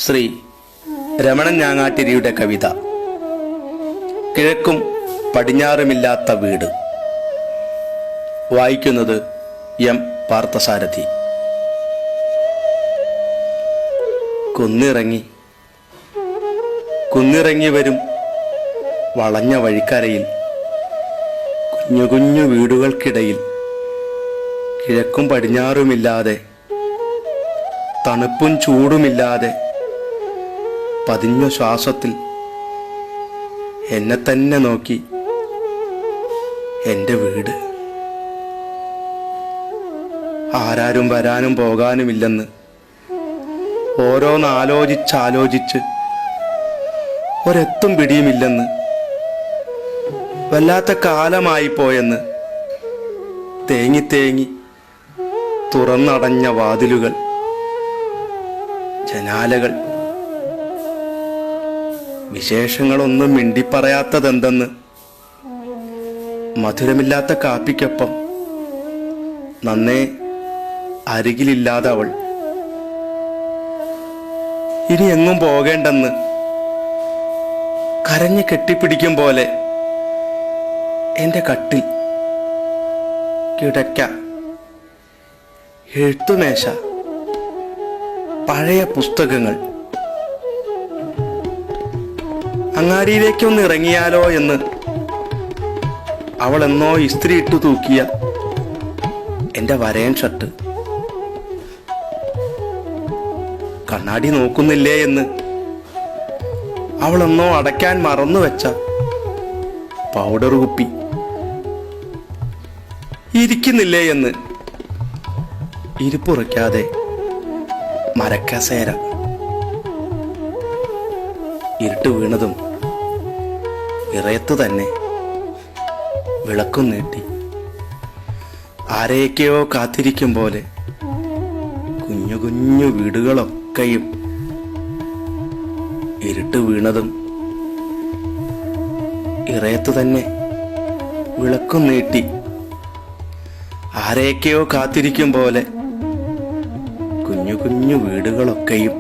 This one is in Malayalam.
ശ്രീ രമണൻ ഞാങ്ങാട്ടിരിയുടെ കവിത കിഴക്കും പടിഞ്ഞാറുമില്ലാത്ത വീട്. വായിക്കുന്നത് എം പാർത്ഥസാരഥി. കുന്നിറങ്ങി വരും വളഞ്ഞ വഴിക്കരയിൽ കുഞ്ഞു കുഞ്ഞു വീടുകൾക്കിടയിൽ കിഴക്കും പടിഞ്ഞാറുമില്ലാതെ തണുപ്പും ചൂടുമില്ലാതെ പതിഞ്ഞ ശ്വാസത്തിൽ എന്നെ തന്നെ നോക്കി എൻ്റെ വീട്. ആരാരും വരാനും പോകാനുമില്ലെന്ന് ഓരോന്നാലോചിച്ചാലോചിച്ച് ഒരെത്തും പിടിയുമില്ലെന്ന് വല്ലാത്ത കാലമായി പോയെന്ന് തേങ്ങി തുറന്നടഞ്ഞ വാതിലുകൾ, ജനാലകൾ, വിശേഷങ്ങളൊന്നും മിണ്ടിപ്പറയാത്തതെന്തെന്ന് മധുരമില്ലാത്ത കാപ്പിക്കൊപ്പം നന്നേ അരികിലില്ലാതെ അവൾ. ഇനി എങ്ങും പോകേണ്ടെന്ന് കരഞ്ഞ് കെട്ടിപ്പിടിക്കും പോലെ എൻ്റെ കട്ടിൽ, കിടക്ക, എഴുത്തുമേശ, പഴയ പുസ്തകങ്ങൾ. അങ്ങാടിയിലേക്കൊന്ന് ഇറങ്ങിയാലോ എന്ന് അവൾ എന്നോ ഇസ്ത്രി ഇട്ടു തൂക്കിയ എൻ്റെ വരയൻ ഷർട്ട്. കണ്ണാടി നോക്കുന്നില്ലേ എന്ന് അവളെന്നോ അടയ്ക്കാൻ മറന്നു വെച്ച പൗഡർ കുപ്പി. ഇരിക്കുന്നില്ലേ എന്ന് ഇരിപ്പുറയ്ക്കാതെ മരക്കസേര. ഇരുട്ട് വീണതും ഇറയത്ത് തന്നെ വിളക്കും നീട്ടി ആരെയൊക്കെയോ കാത്തിരിക്കും പോലെ കുഞ്ഞു കുഞ്ഞു വീടുകളൊക്കെയും ഇരുട്ട് വീണതും ഇറയത്ത് തന്നെ വിളക്കും നീട്ടി ആരെയൊക്കെയോ കാത്തിരിക്കും പോലെ കുഞ്ഞു കുഞ്ഞു വീടുകളൊക്കെയും